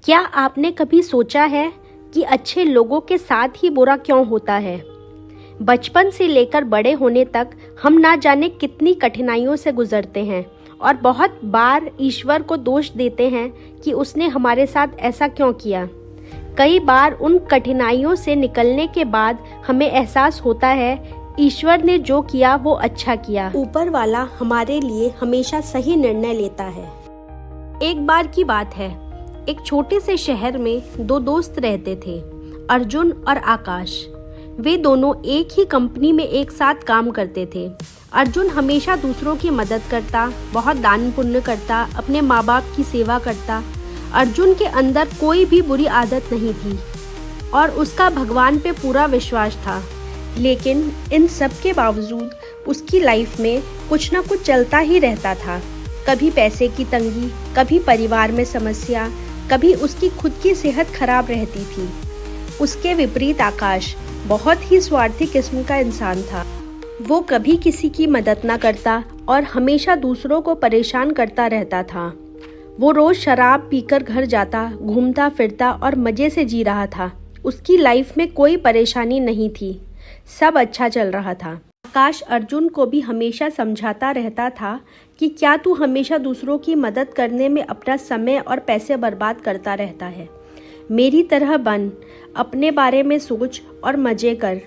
क्या आपने कभी सोचा है कि अच्छे लोगों के साथ ही बुरा क्यों होता है? बचपन से लेकर बड़े होने तक हम ना जाने कितनी कठिनाइयों से गुजरते हैं और बहुत बार ईश्वर को दोष देते हैं कि उसने हमारे साथ ऐसा क्यों किया। कई बार उन कठिनाइयों से निकलने के बाद हमें एहसास होता है ईश्वर ने जो किया वो अच्छा किया। ऊपर वाला हमारे लिए हमेशा सही निर्णय लेता है। एक बार की बात है, एक छोटे से शहर में दो दोस्त रहते थे, अर्जुन और आकाश। वे दोनों एक ही कंपनी में एक साथ काम करते थे। अर्जुन हमेशा दूसरों की मदद करता, बहुत दान पुण्य करता, अपने माँ बाप की सेवा करता। अर्जुन के अंदर कोई भी बुरी आदत नहीं थी और उसका भगवान पे पूरा विश्वास था। लेकिन इन सब के बावजूद उसकी लाइफ में कुछ ना कुछ चलता ही रहता था। कभी पैसे की तंगी, कभी परिवार में समस्या, कभी उसकी खुद की सेहत खराब रहती थी। उसके विपरीत आकाश बहुत ही स्वार्थी किस्म का इंसान था। वो कभी किसी की मदद ना करता और हमेशा दूसरों को परेशान करता रहता था। वो रोज शराब पीकर घर जाता, घूमता फिरता और मजे से जी रहा था। उसकी लाइफ में कोई परेशानी नहीं थी, सब अच्छा चल रहा था। आकाश अर्जुन को भी हमेशा समझाता रहता था कि क्या तू हमेशा दूसरों की मदद करने में अपना समय और पैसे बर्बाद करता रहता है। मेरी तरह बन, अपने बारे में सोच और मजे कर।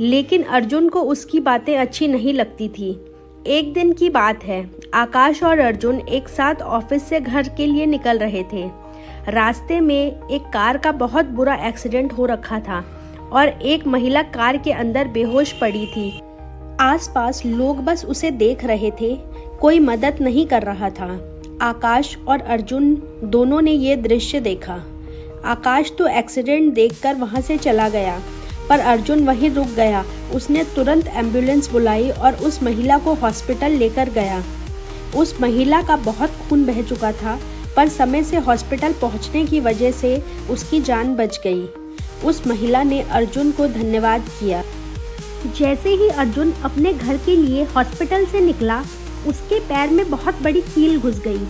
लेकिन अर्जुन को उसकी बातें अच्छी नहीं लगती थी। एक दिन की बात है, आकाश और अर्जुन एक साथ ऑफिस से घर के लिए निकल रहे थे। रास्ते में एक कार का बहुत बुरा एक्सीडेंट हो रखा था और एक महिला कार के अंदर बेहोश पड़ी थी। आसपास लोग बस उसे देख रहे थे, कोई मदद नहीं कर रहा था। आकाश और अर्जुन दोनों ने ये दृश्य देखा। आकाश तो एक्सीडेंट देखकर वहां से चला गया, पर अर्जुन वहीं रुक गया। उसने तुरंत एम्बुलेंस बुलाई और उस महिला को हॉस्पिटल लेकर गया। उस महिला का बहुत खून बह चुका था, पर समय से हॉस्पिटल पहुंचने की वजह से उसकी जान बच गई। उस महिला ने अर्जुन को धन्यवाद किया। जैसे ही अर्जुन अपने घर के लिए हॉस्पिटल से निकला, उसके पैर में बहुत बड़ी कील घुस गई।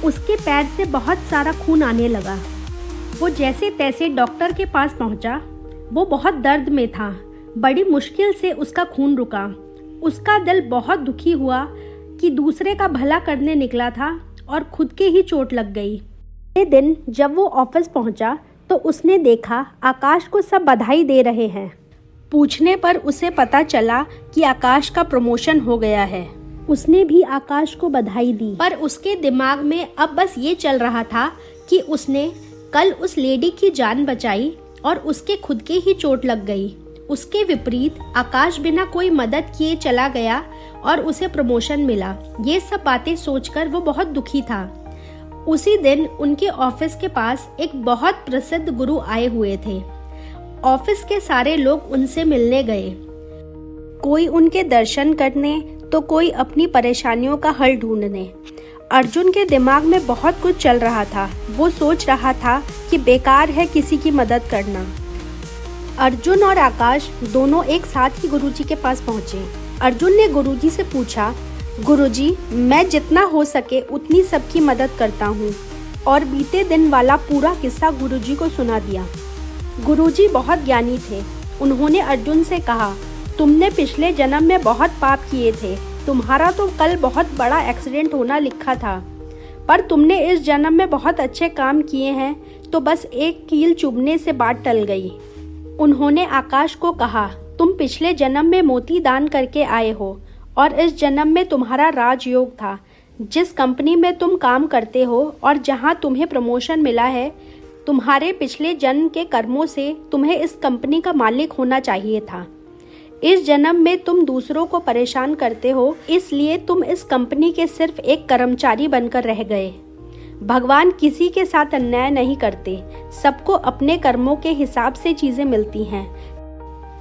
उसके पैर से बहुत सारा खून आने लगा। वो जैसे तैसे डॉक्टर के पास पहुंचा। वो बहुत दर्द में था। बड़ी मुश्किल से उसका खून रुका। उसका दिल बहुत दुखी हुआ कि दूसरे का भला करने निकला था और खुद के ही चोट लग गई। अगले दिन जब वो ऑफिस पहुंचा तो उसने देखा आकाश को सब बधाई दे रहे हैं। पूछने पर उसे पता चला कि आकाश का प्रमोशन हो गया है। उसने भी आकाश को बधाई दी, पर उसके दिमाग में अब बस ये चल रहा था कि उसने कल उस लेडी की जान बचाई और उसके खुद के ही चोट लग गई। उसके विपरीत आकाश बिना कोई मदद किए चला गया और उसे प्रमोशन मिला। ये सब बातें सोचकर वो बहुत दुखी था। उसी दिन उनके ऑफिस के पास एक बहुत प्रसिद्ध गुरु आए हुए थे। ऑफिस के सारे लोग उनसे मिलने गए। कोई उनके दर्शन करने तो कोई अपनी परेशानियों का हल ढूंढने। अर्जुन के दिमाग में बहुत कुछ चल रहा था। वो सोच रहा था कि बेकार है किसी की मदद करना। अर्जुन और आकाश दोनों एक साथ ही गुरुजी के पास पहुंचे। अर्जुन ने गुरुजी से पूछा, गुरुजी, मैं जितना हो सके उतनी सबकी मदद करता हूँ, और बीते दिन वाला पूरा किस्सा गुरुजी को सुना दिया। गुरुजी बहुत ज्ञानी थे। उन्होंने अर्जुन से कहा, तुमने पिछले जन्म में बहुत पाप किए थे। तुम्हारा तो कल बहुत बड़ा एक्सीडेंट होना लिखा था, पर तुमने इस जन्म में बहुत अच्छे काम किए हैं, तो बस एक कील चुभने से बात टल गई। उन्होंने आकाश को कहा, तुम पिछले जन्म में मोती दान करके आए हो और इस जन्म में तुम्हारा राजयोग था। जिस कंपनी में तुम काम करते हो और जहां तुम्हें प्रमोशन मिला है, तुम्हारे पिछले जन्म के कर्मों से तुम्हें इस कंपनी का मालिक होना चाहिए था। इस जन्म में तुम दूसरों को परेशान करते हो, इसलिए तुम इस कंपनी के सिर्फ एक कर्मचारी बनकर रह गए। भगवान किसी के साथ अन्याय नहीं करते, सबको अपने कर्मों के हिसाब से चीजें मिलती हैं।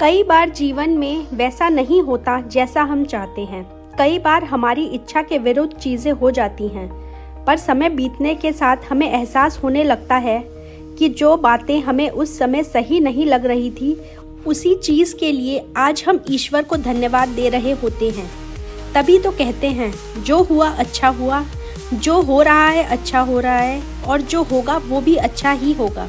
कई बार जीवन में वैसा नहीं होता जैसा हम चाहते हैं। कई बार हमारी इच्छा के विरुद्ध चीजें हो जाती हैं, पर समय बीतने के साथ हमें एहसास होने लगता है कि जो बातें हमें उस समय सही नहीं लग रही थी, उसी चीज के लिए आज हम ईश्वर को धन्यवाद दे रहे होते हैं। तभी तो कहते हैं, जो हुआ अच्छा हुआ, जो हो रहा है अच्छा हो रहा है और जो होगा वो भी अच्छा ही होगा।